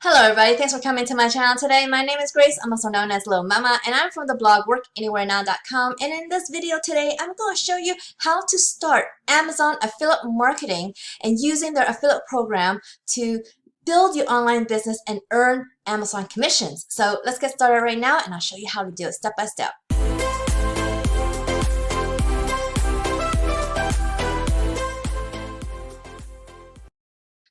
Hello everybody, thanks for coming to my channel today. My name is Grace, I'm also known as Littlemama, and I'm from the blog workanywherenow.com. And in this video today, I'm going to show you how to start Amazon affiliate marketing and using their affiliate program to build your online business and earn Amazon commissions. So let's get started right now and I'll show you how to do it step by step.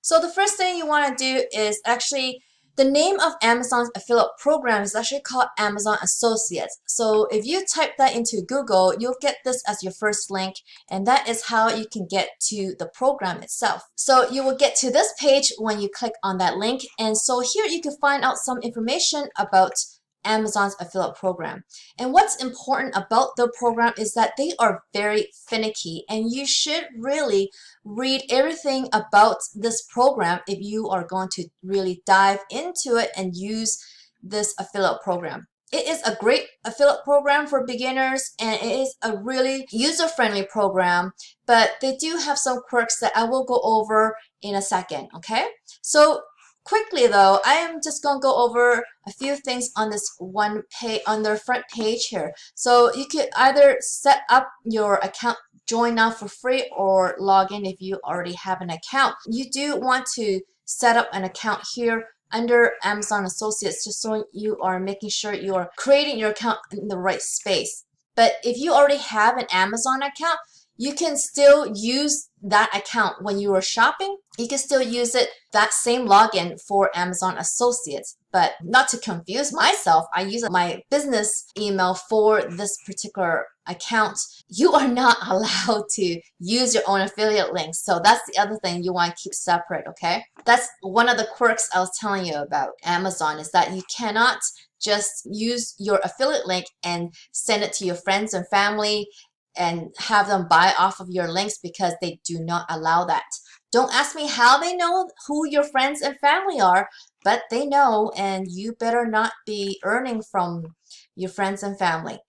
So the first thing you want to do is actually, the name of Amazon's affiliate program is actually called Amazon Associates. So if you type that into Google, you'll get this as your first link, and that is how you can get to the program itself. So you will get to this page when you click on that link, and so here you can find out some information about Amazon's affiliate program. And what's important about the program is that they are very finicky, and you should really read everything about this program if you are going to really dive into it and use this affiliate program. It is a great affiliate program for beginners, and it is a really user-friendly program, but they do have some quirks that I will go over in a second, okay? So quickly though, I am just going to go over a few things on this one page, on their front page here. So you could either set up your account, join now for free, or log in if you already have an account. You do want to set up an account here under Amazon Associates, just so you are making sure you are creating your account in the right space. But if you already have an Amazon account, you can still use that account when you are shopping. You can still use it, that same login, for Amazon Associates. But not to confuse myself, I use my business email for this particular account. You are not allowed to use your own affiliate links. So that's the other thing you want to keep separate, okay? That's one of the quirks I was telling you about Amazon, is that you cannot just use your affiliate link and send it to your friends and family and have them buy off of your links, because they do not allow that. Don't ask me how they know who your friends and family are, but they know, and you better not be earning from your friends and family.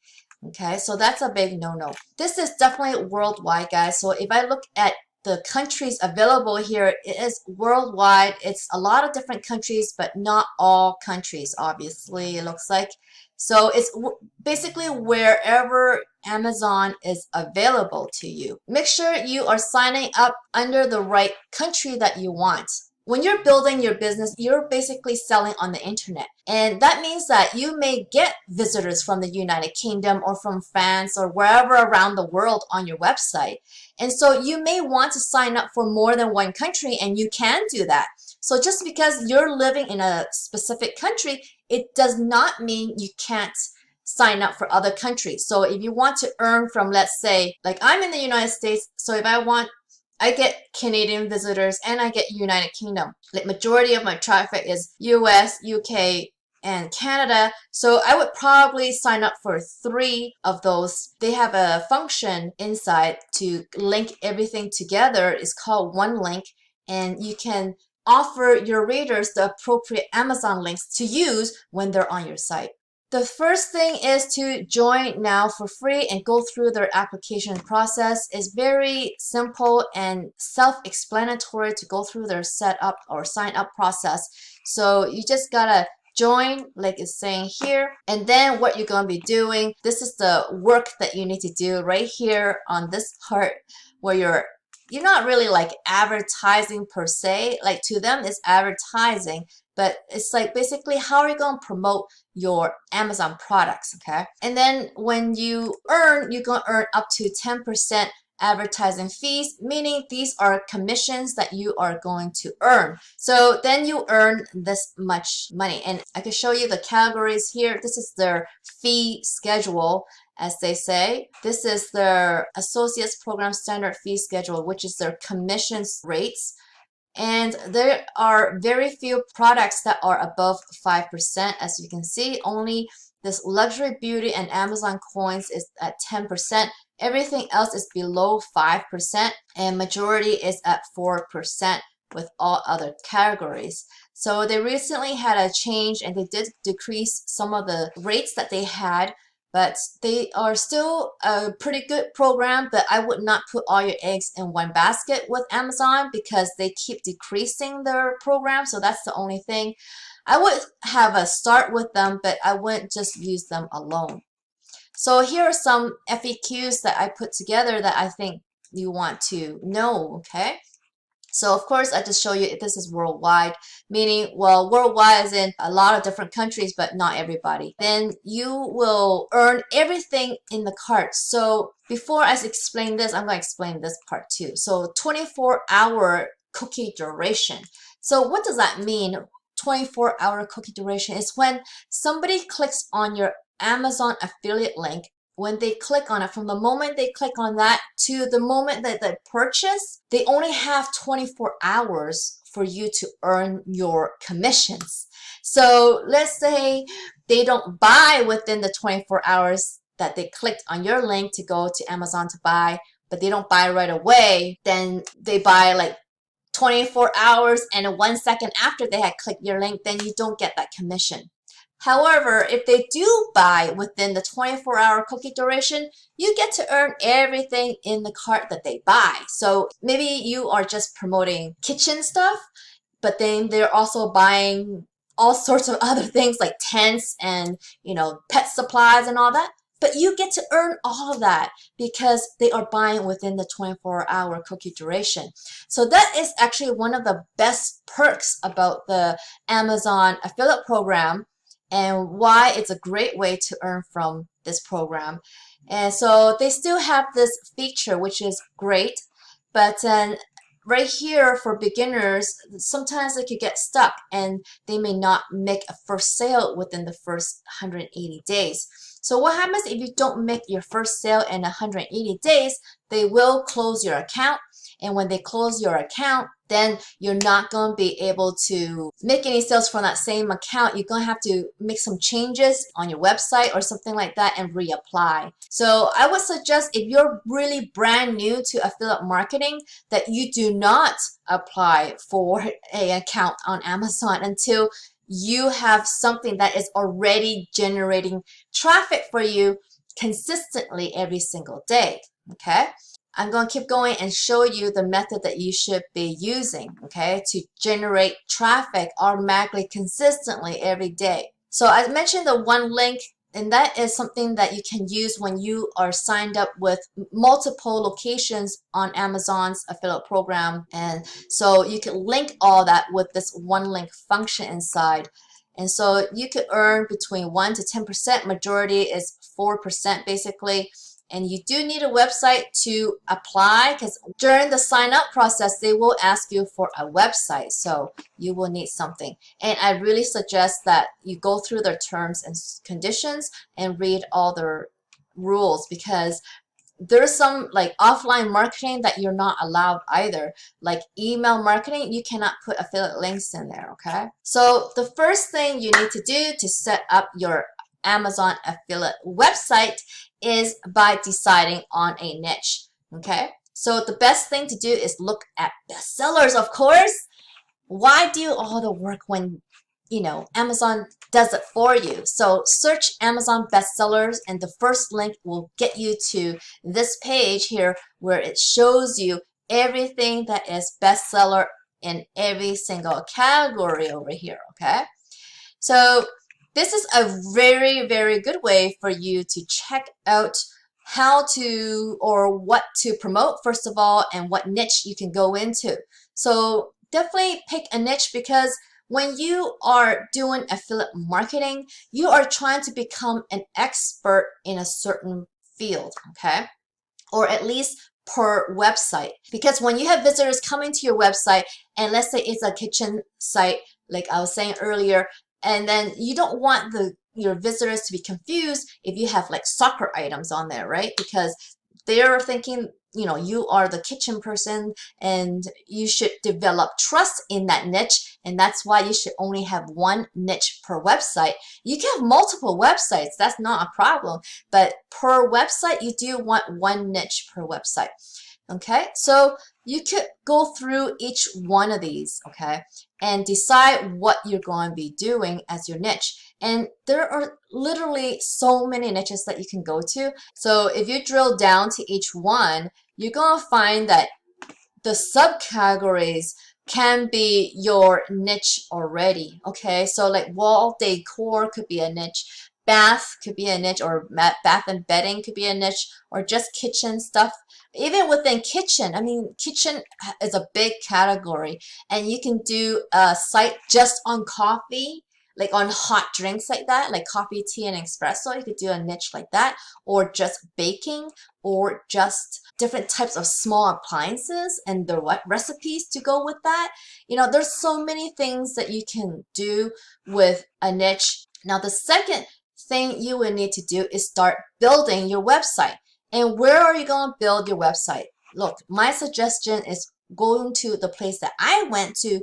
Okay, so that's a big no-no. This is definitely worldwide, guys. So if I look at the countries available here, it is worldwide. It's a lot of different countries, but not all countries, obviously, it looks like. So it's basically wherever Amazon is available to you. Make sure you are signing up under the right country that you want. When you're building your business, you're basically selling on the internet. And that means that you may get visitors from the United Kingdom or from France or wherever around the world on your website. And so you may want to sign up for more than one country, and you can do that. So just because you're living in a specific country, it does not mean you can't sign up for other countries. So if you want to earn from, let's say, like I'm in the United States, so if I get Canadian visitors and I get United Kingdom. The majority of my traffic is US, UK, and Canada. So I would probably sign up for 3 of those. They have a function inside to link everything together. It's called One Link, and you can offer your readers the appropriate Amazon links to use when they're on your site. The first thing is to join now for free and go through their application process. It's very simple and self-explanatory to go through their setup or sign up process. So you just gotta join, like it's saying here, and then what you're going to be doing, this is the work that you need to do right here on this part, where you're not really like advertising per se. Like, to them it's advertising, but it's like basically how are you going to promote your Amazon products, okay? And then when you earn, you're going to earn up to 10% advertising fees, meaning these are commissions that you are going to earn. So then you earn this much money. And I can show you the categories here. This is their fee schedule, as they say. This is their Associates Program Standard Fee Schedule, which is their commissions rates. And there are very few products that are above 5%. As you can see, only this luxury beauty and Amazon coins is at 10%. Everything else is below 5%, and majority is at 4% with all other categories. So they recently had a change, and they did decrease some of the rates that they had, but they are still a pretty good program. But I would not put all your eggs in one basket with Amazon, because they keep decreasing their program. So that's the only thing. I would have a start with them, but I wouldn't just use them alone. So here are some FAQs that I put together that I think you want to know, okay? So of course, I just show you this is worldwide, meaning, well, worldwide is in a lot of different countries, but not everybody. Then you will earn everything in the cart. So before I explain this, I'm going to explain this part too. So 24-hour cookie duration. So what does that mean? 24-hour cookie duration is when somebody clicks on your Amazon affiliate link. When they click on it, from the moment they click on that to the moment that they purchase, they only have 24 hours for you to earn your commissions. So let's say they don't buy within the 24 hours that they clicked on your link to go to Amazon to buy, but they don't buy right away, then they buy like 24 hours and 1 second after they had clicked your link, then you don't get that commission. However, if they do buy within the 24-hour cookie duration, you get to earn everything in the cart that they buy. So maybe you are just promoting kitchen stuff, but then they're also buying all sorts of other things like tents and, pet supplies and all that. But you get to earn all of that because they are buying within the 24-hour cookie duration. So that is actually one of the best perks about the Amazon affiliate program, and why it's a great way to earn from this program. And so they still have this feature, which is great, but then right here for beginners, sometimes they could get stuck and they may not make a first sale within the first 180 days. So what happens if you don't make your first sale in 180 days? They will close your account. And when they close your account, then you're not going to be able to make any sales from that same account. You're going to have to make some changes on your website or something like that and reapply. So I would suggest, if you're really brand new to affiliate marketing, that you do not apply for an account on Amazon until you have something that is already generating traffic for you consistently every single day. Okay? I'm going to keep going and show you the method that you should be using, okay, to generate traffic automatically, consistently every day. So I mentioned the one link, and that is something that you can use when you are signed up with multiple locations on Amazon's affiliate program. And so you can link all that with this one link function inside. And so you could earn between 1 to 10%. Majority is 4% basically. And you do need a website to apply, because during the sign up process, they will ask you for a website. So you will need something. And I really suggest that you go through their terms and conditions and read all their rules, because there's some like offline marketing that you're not allowed either. Like email marketing, you cannot put affiliate links in there, okay? So the first thing you need to do to set up your Amazon affiliate website is by deciding on a niche, okay? So the best thing to do is look at bestsellers, of course. Why do all the work when, Amazon does it for you? So search Amazon bestsellers, and the first link will get you to this page here where it shows you everything that is bestseller in every single category over here, okay? So this is a very, very good way for you to check out how to, or what to promote, first of all, and what niche you can go into. So definitely pick a niche, because when you are doing affiliate marketing, you are trying to become an expert in a certain field, okay? Or at least per website. Because when you have visitors coming to your website, and let's say it's a kitchen site, like I was saying earlier, and then you don't want your visitors to be confused if you have like soccer items on there, right? Because they're thinking, you are the kitchen person and you should develop trust in that niche. And that's why you should only have one niche per website. You can have multiple websites. That's not a problem. But per website, you do want one niche per website. Okay, so you could go through each one of these, okay, and decide what you're going to be doing as your niche. And there are literally so many niches that you can go to. So if you drill down to each one, you're going to find that the subcategories can be your niche already. Okay, so like wall decor could be a niche, bath could be a niche, or bath and bedding could be a niche, or just kitchen stuff. Even within kitchen, I mean, kitchen is a big category, and you can do a site just on coffee, like on hot drinks like that, like coffee, tea, and espresso. You could do a niche like that, or just baking, or just different types of small appliances and the what recipes to go with that. You know, there's so many things that you can do with a niche. Now, the second thing you would need to do is start building your website. And where are you going to build your website? Look, my suggestion is going to the place that I went to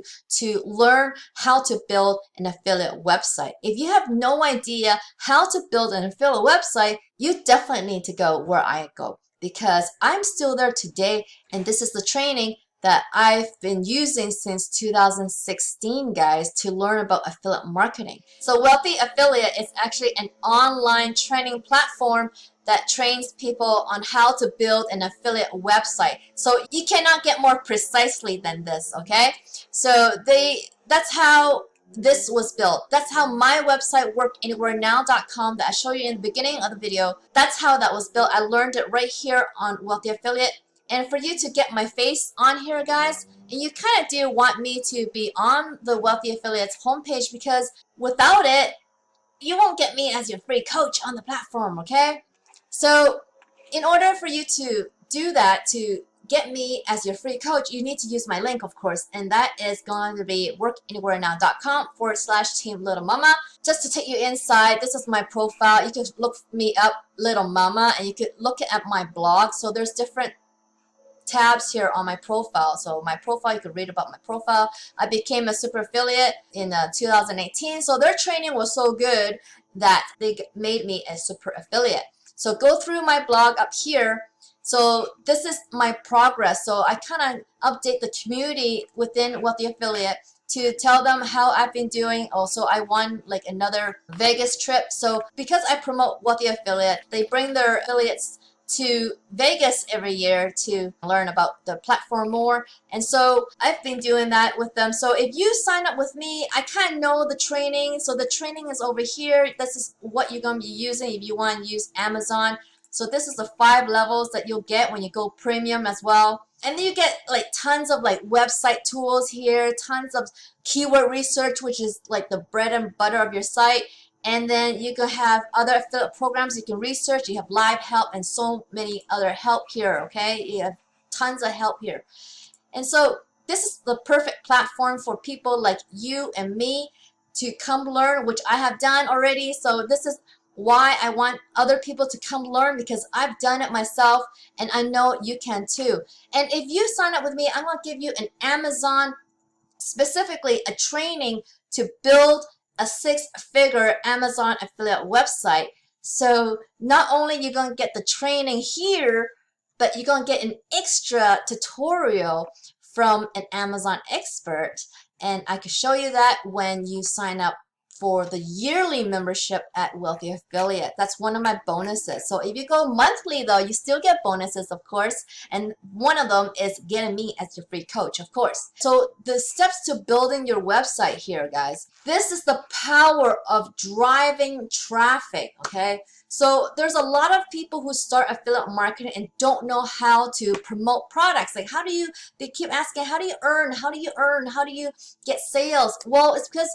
learn how to build an affiliate website. If you have no idea how to build an affiliate website, you definitely need to go where I go, because I'm still there today, and this is the training that I've been using since 2016, guys, to learn about affiliate marketing. So Wealthy Affiliate is actually an online training platform that trains people on how to build an affiliate website. So you cannot get more precisely than this, okay? So that's how this was built. That's how my website workanywherenow.com that I showed you in the beginning of the video. That's how that was built. I learned it right here on Wealthy Affiliate. And for you to get my face on here, guys, and you kind of do want me to be on the Wealthy Affiliates homepage, because without it, you won't get me as your free coach on the platform, okay? So in order for you to do that, to get me as your free coach, you need to use my link, of course, and that is going to be workanywherenow.com/team Littlemama. Just to take you inside, this is my profile. You can look me up, Littlemama, and you could look at my blog. So there's different tabs here on my profile. So my profile, you could read about my profile. I became a super affiliate in 2018. So their training was so good that they made me a super affiliate. So go through my blog up here. So this is my progress. So I kind of update the community within Wealthy Affiliate to tell them how I've been doing. Also, I won like another Vegas trip. So because I promote Wealthy Affiliate, they bring their affiliates to Vegas every year to learn about the platform more. And so I've been doing that with them. So if you sign up with me, I kind of know the training. So the training is over here. This is what you're going to be using if you want to use Amazon. So this is the 5 levels that you'll get when you go premium as well. And then you get like tons of like website tools here, tons of keyword research, which is like the bread and butter of your site. And then you can have other affiliate programs you can research. You have live help and so many other help here, okay? You have tons of help here. And so this is the perfect platform for people like you and me to come learn, which I have done already. So this is why I want other people to come learn, because I've done it myself and I know you can too. And if you sign up with me, I'm going to give you an Amazon, specifically a training to build a 6-figure Amazon affiliate website. So not only you're going to get the training here, but you're going to get an extra tutorial from an Amazon expert. And I can show you that when you sign up for the yearly membership at Wealthy Affiliate. That's one of my bonuses. So if you go monthly though, you still get bonuses, of course. And one of them is getting me as your free coach, of course. So the steps to building your website here, guys. This is the power of driving traffic, okay? So there's a lot of people who start affiliate marketing and don't know how to promote products. Like they keep asking, how do you earn? How do you earn? How do you get sales? Well, it's because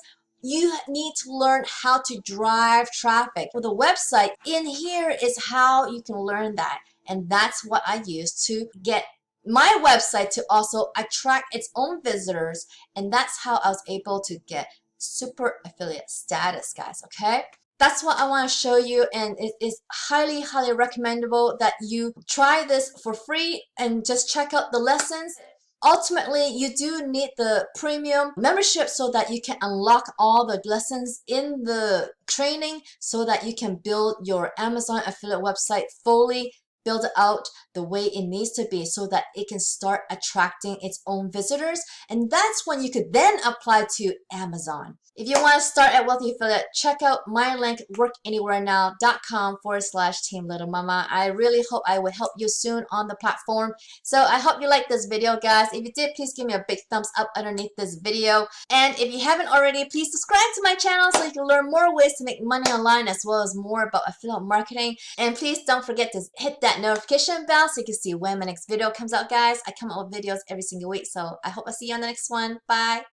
you need to learn how to drive traffic. With a website, in here is how you can learn that. And that's what I use to get my website to also attract its own visitors. And that's how I was able to get super affiliate status, guys, okay? That's what I want to show you, and it is highly, highly recommendable that you try this for free and just check out the lessons. Ultimately, you do need the premium membership so that you can unlock all the lessons in the training so that you can build your Amazon affiliate website fully build it out the way it needs to be so that it can start attracting its own visitors. And that's when you could then apply to Amazon. If you want to start at Wealthy Affiliate, check out my link, workanywherenow.com/Team Littlemama. I really hope I would help you soon on the platform. So I hope you liked this video, guys. If you did, please give me a big thumbs up underneath this video. And if you haven't already, please subscribe to my channel so you can learn more ways to make money online as well as more about affiliate marketing. And please don't forget to hit that notification bell so you can see when my next video comes out, guys. I come out with videos every single week, so I hope I see you on the next one. Bye!